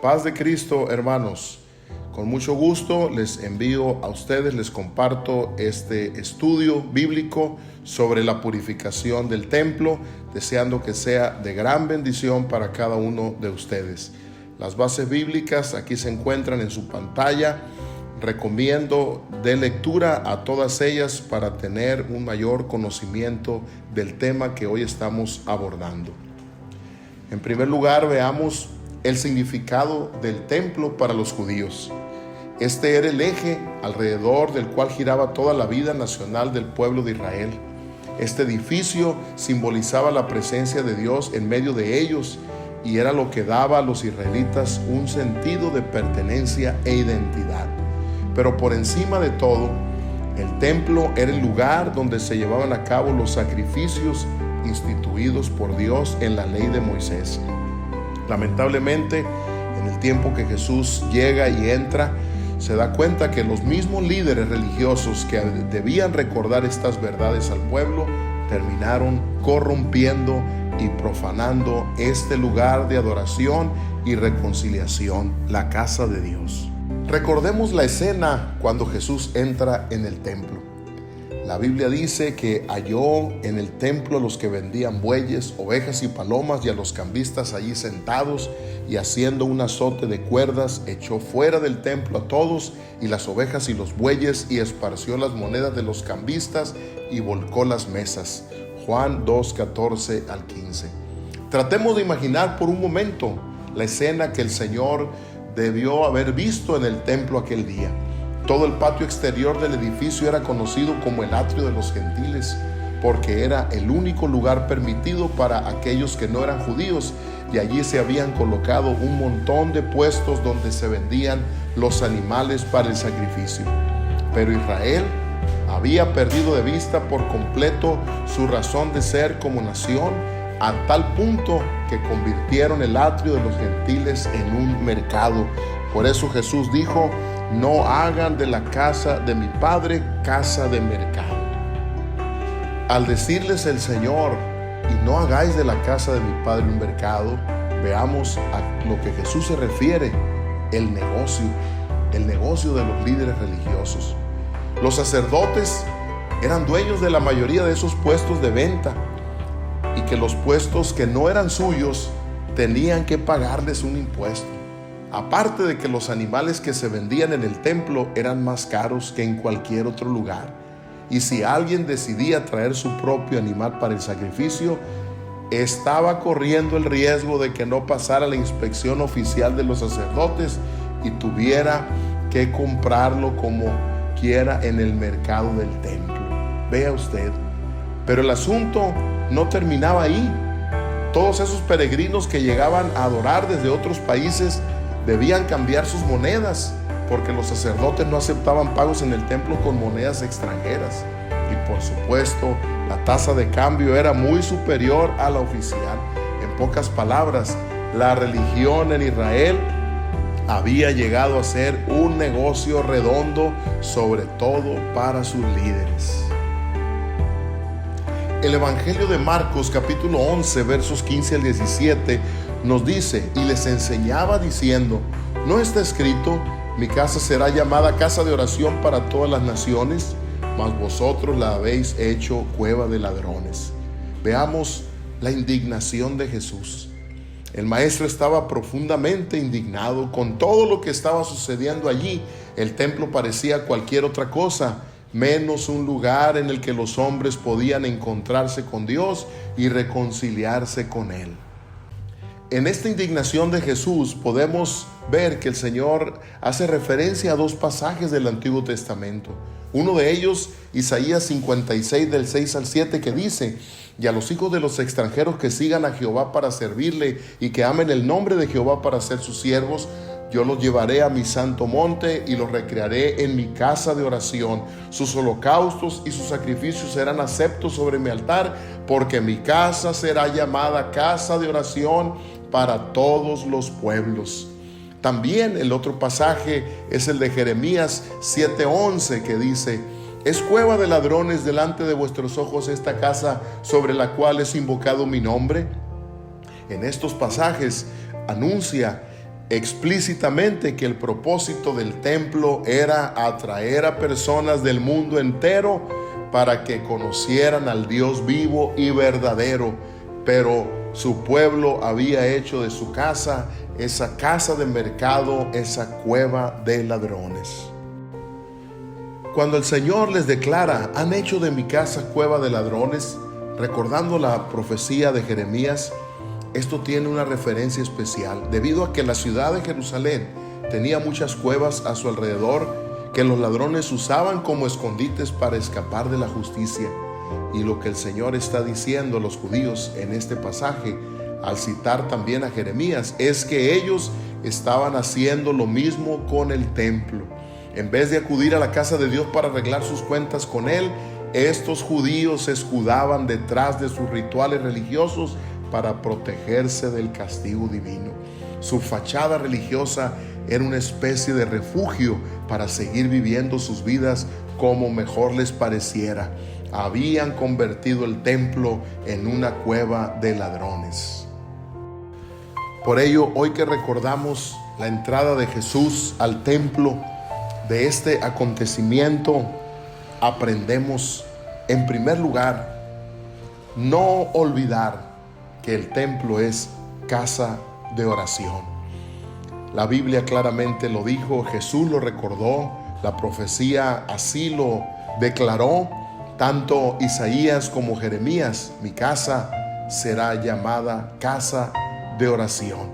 paz de Cristo, hermanos. Con mucho gusto les envío a ustedes, les comparto este estudio bíblico sobre la purificación del templo, deseando que sea de gran bendición para cada uno de ustedes. Las bases bíblicas aquí se encuentran en su pantalla. Recomiendo de lectura a todas ellas para tener un mayor conocimiento del tema que hoy estamos abordando. En primer lugar, veamos el significado del templo para los judíos. Este era el eje alrededor del cual giraba toda la vida nacional del pueblo de Israel. Este edificio simbolizaba la presencia de Dios en medio de ellos y era lo que daba a los israelitas un sentido de pertenencia e identidad. Pero por encima de todo, el templo era el lugar donde se llevaban a cabo los sacrificios instituidos por Dios en la ley de Moisés. Lamentablemente, en el tiempo que Jesús llega y entra, se da cuenta que los mismos líderes religiosos que debían recordar estas verdades al pueblo terminaron corrompiendo y profanando este lugar de adoración y reconciliación, la casa de Dios. Recordemos la escena cuando Jesús entra en el templo. La Biblia dice que halló en el templo a los que vendían bueyes, ovejas y palomas y a los cambistas allí sentados, y haciendo un azote de cuerdas echó fuera del templo a todos y las ovejas y los bueyes, y esparció las monedas de los cambistas y volcó las mesas. Juan 2:14 al 15. Tratemos de imaginar por un momento la escena que el Señor debió haber visto en el templo aquel día. Todo el patio exterior del edificio era conocido como el atrio de los gentiles, porque era el único lugar permitido para aquellos que no eran judíos, y allí se habían colocado un montón de puestos donde se vendían los animales para el sacrificio. Pero Israel había perdido de vista por completo su razón de ser como nación, a tal punto que convirtieron el atrio de los gentiles en un mercado. Por eso Jesús dijo: no hagan de la casa de mi Padre casa de mercado. Al decirles el Señor: y no hagáis de la casa de mi Padre un mercado, veamos a lo que Jesús se refiere: el negocio de los líderes religiosos. Los sacerdotes eran dueños de la mayoría de esos puestos de venta, y que los puestos que no eran suyos tenían que pagarles un impuesto. Aparte de que los animales que se vendían en el templo eran más caros que en cualquier otro lugar. Y si alguien decidía traer su propio animal para el sacrificio, estaba corriendo el riesgo de que no pasara la inspección oficial de los sacerdotes y tuviera que comprarlo como quiera en el mercado del templo. Vea usted. Pero el asunto no terminaba ahí. Todos esos peregrinos que llegaban a adorar desde otros países debían cambiar sus monedas, porque los sacerdotes no aceptaban pagos en el templo con monedas extranjeras. Y por supuesto, la tasa de cambio era muy superior a la oficial. En pocas palabras, la religión en Israel había llegado a ser un negocio redondo, sobre todo para sus líderes. El Evangelio de Marcos, capítulo 11, versos 15 al 17, nos dice: y les enseñaba diciendo: ¿no está escrito, mi casa será llamada casa de oración para todas las naciones? Mas vosotros la habéis hecho cueva de ladrones. Veamos la indignación de Jesús. El maestro estaba profundamente indignado con todo lo que estaba sucediendo allí. El templo parecía cualquier otra cosa, menos un lugar en el que los hombres podían encontrarse con Dios y reconciliarse con Él. En esta indignación de Jesús podemos ver que el Señor hace referencia a dos pasajes del Antiguo Testamento. Uno de ellos, Isaías 56, del 6 al 7, que dice: y a los hijos de los extranjeros que sigan a Jehová para servirle y que amen el nombre de Jehová para ser sus siervos, yo los llevaré a mi santo monte y los recrearé en mi casa de oración. Sus holocaustos y sus sacrificios serán aceptos sobre mi altar, porque mi casa será llamada casa de oración para todos los pueblos. También el otro pasaje es el de Jeremías 7:11, que dice: es cueva de ladrones delante de vuestros ojos esta casa sobre la cual es invocado mi nombre. En estos pasajes anuncia explícitamente que el propósito del templo era atraer a personas del mundo entero para que conocieran al Dios vivo y verdadero, pero su pueblo había hecho de su casa esa casa de mercado, esa cueva de ladrones. Cuando el Señor les declara: han hecho de mi casa cueva de ladrones, recordando la profecía de Jeremías, esto tiene una referencia especial, debido a que la ciudad de Jerusalén tenía muchas cuevas a su alrededor que los ladrones usaban como escondites para escapar de la justicia. Y lo que el Señor está diciendo a los judíos en este pasaje, al citar también a Jeremías, es que ellos estaban haciendo lo mismo con el templo. En vez de acudir a la casa de Dios para arreglar sus cuentas con Él, estos judíos se escudaban detrás de sus rituales religiosos para protegerse del castigo divino. Su fachada religiosa era una especie de refugio para seguir viviendo sus vidas como mejor les pareciera. Habían convertido el templo en una cueva de ladrones. Por ello, hoy que recordamos la entrada de Jesús al templo, de este acontecimiento aprendemos, en primer lugar, no olvidar que el templo es casa de oración. La Biblia claramente lo dijo, Jesús lo recordó, la profecía así lo declaró, tanto Isaías como Jeremías: mi casa será llamada casa de oración.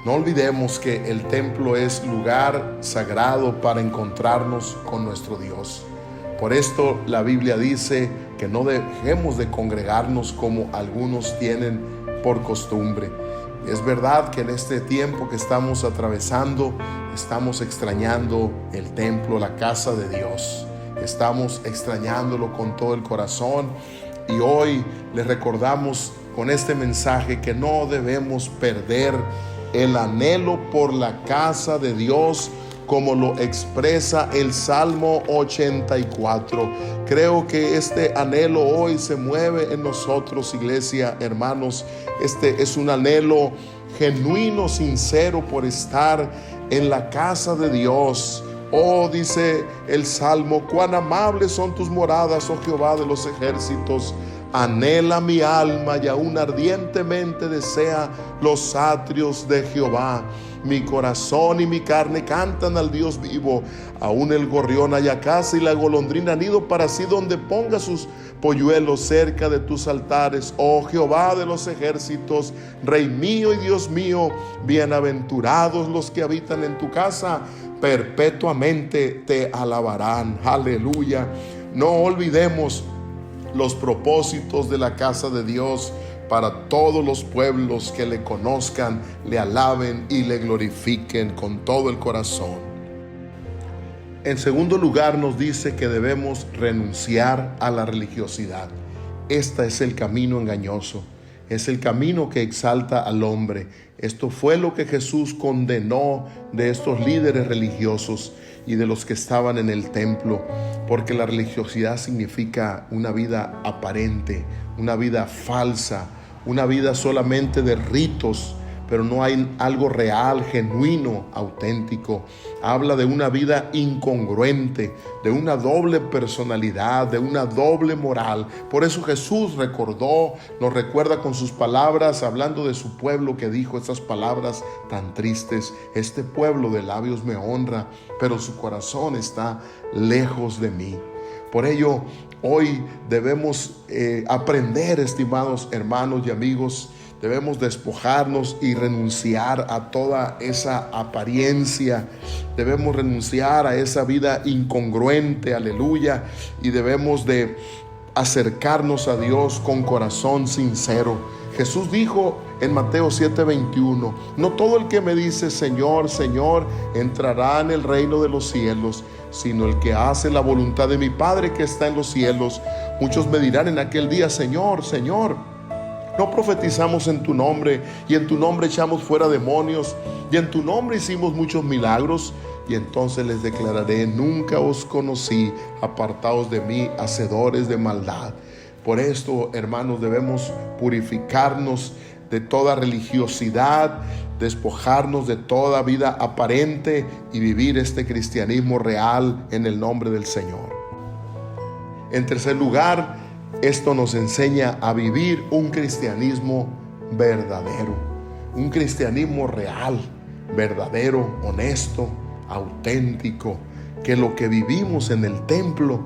No olvidemos que el templo es lugar sagrado para encontrarnos con nuestro Dios. Por esto la Biblia dice que no dejemos de congregarnos como algunos tienen por costumbre. Es verdad que en este tiempo que estamos atravesando, estamos extrañando el templo, la casa de Dios. Estamos extrañándolo con todo el corazón. Y hoy les recordamos con este mensaje que no debemos perder el anhelo por la casa de Dios, como lo expresa el Salmo 84. Creo que este anhelo hoy se mueve en nosotros, iglesia, hermanos. Este es un anhelo genuino, sincero por estar en la casa de Dios. Oh, dice el Salmo: cuán amables son tus moradas, oh Jehová de los ejércitos. Anhela mi alma y aún ardientemente desea los atrios de Jehová. Mi corazón y mi carne cantan al Dios vivo. Aún el gorrión halla casa y la golondrina nido para sí, donde ponga sus polluelos cerca de tus altares. Oh Jehová de los ejércitos, Rey mío y Dios mío, bienaventurados los que habitan en tu casa, perpetuamente te alabarán. Aleluya. No olvidemos los propósitos de la casa de Dios para todos los pueblos que le conozcan, le alaben y le glorifiquen con todo el corazón. En segundo lugar, nos dice que debemos renunciar a la religiosidad. Este es el camino engañoso, es el camino que exalta al hombre. Esto fue lo que Jesús condenó de estos líderes religiosos y de los que estaban en el templo, porque la religiosidad significa una vida aparente, una vida falsa, una vida solamente de ritos, pero no hay algo real, genuino, auténtico. Habla de una vida incongruente, de una doble personalidad, de una doble moral. Por eso Jesús nos recuerda con sus palabras, hablando de su pueblo, que dijo estas palabras tan tristes: este pueblo de labios me honra, pero su corazón está lejos de mí. Por ello, hoy debemos aprender, estimados hermanos y amigos, debemos despojarnos y renunciar a toda esa apariencia. Debemos renunciar a esa vida incongruente, aleluya, y debemos de acercarnos a Dios con corazón sincero. Jesús dijo en Mateo 7:21: no todo el que me dice Señor, Señor, entrará en el reino de los cielos, sino el que hace la voluntad de mi Padre que está en los cielos. Muchos me dirán en aquel día: Señor, Señor, ¿no profetizamos en tu nombre, y en tu nombre echamos fuera demonios, y en tu nombre hicimos muchos milagros? Y entonces les declararé: nunca os conocí, apartaos de mí, hacedores de maldad. Por esto, hermanos, debemos purificarnos de toda religiosidad, despojarnos de toda vida aparente y vivir este cristianismo real en el nombre del Señor. En tercer lugar, esto nos enseña a vivir un cristianismo verdadero, un cristianismo real, verdadero, honesto, auténtico, que lo que vivimos en el templo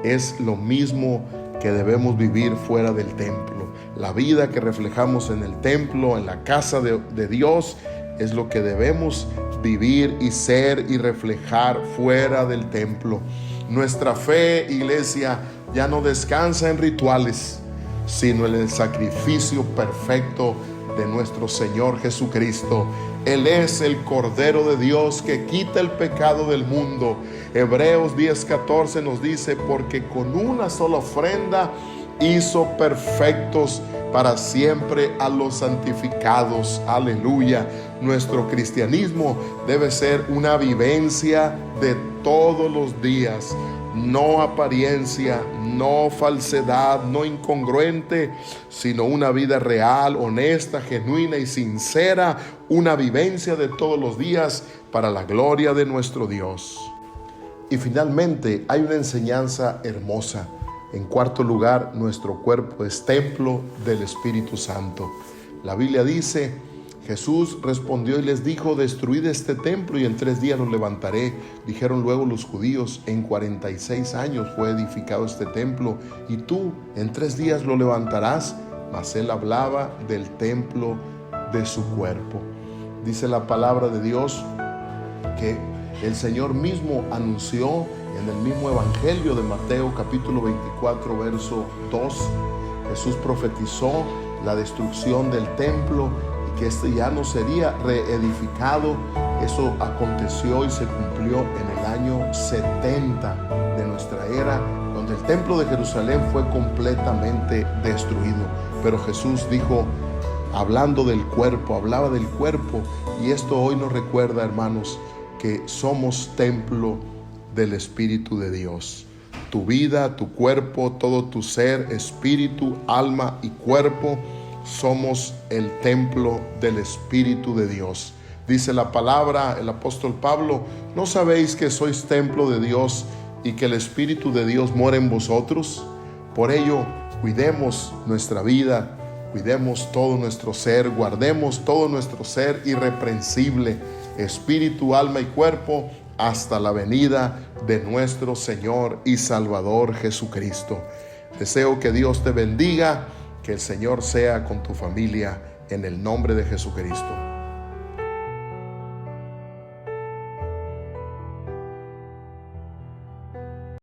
es lo mismo que debemos vivir fuera del templo. La vida que reflejamos en el templo, en la casa de Dios, es lo que debemos vivir y ser y reflejar fuera del templo. Nuestra fe, iglesia, ya no descansa en rituales, sino en el sacrificio perfecto de nuestro Señor Jesucristo. Él es el Cordero de Dios que quita el pecado del mundo. Hebreos 10:14 nos dice: porque con una sola ofrenda hizo perfectos para siempre a los santificados. Aleluya. Nuestro cristianismo debe ser una vivencia de todos los días, no apariencia, no falsedad, no incongruente, sino una vida real, honesta, genuina y sincera, una vivencia de todos los días para la gloria de nuestro Dios. Y finalmente hay una enseñanza hermosa. En cuarto lugar, nuestro cuerpo es templo del Espíritu Santo. La Biblia dice: Jesús respondió y les dijo: destruid este templo y en 3 días lo levantaré. Dijeron luego los judíos: en 46 años fue edificado este templo, y tú en 3 días lo levantarás. Mas él hablaba del templo de su cuerpo. Dice la palabra de Dios que el Señor mismo anunció en el mismo Evangelio de Mateo, capítulo 24, verso 2. Jesús profetizó la destrucción del templo y que este ya no sería reedificado. Eso aconteció y se cumplió en el año 70 de nuestra era, donde el templo de Jerusalén fue completamente destruido. Pero Jesús dijo, hablando del cuerpo, hablaba del cuerpo, y esto hoy nos recuerda, hermanos, que somos templo del Espíritu de Dios. Tu vida, tu cuerpo, todo tu ser, espíritu, alma y cuerpo, somos el templo del Espíritu de Dios. Dice la palabra, el apóstol Pablo: ¿no sabéis que sois templo de Dios y que el Espíritu de Dios mora en vosotros? Por ello, cuidemos nuestra vida, cuidemos todo nuestro ser, guardemos todo nuestro ser irreprensible, espíritu, alma y cuerpo, hasta la venida de nuestro Señor y Salvador Jesucristo. Deseo que Dios te bendiga, que el Señor sea con tu familia, en el nombre de Jesucristo.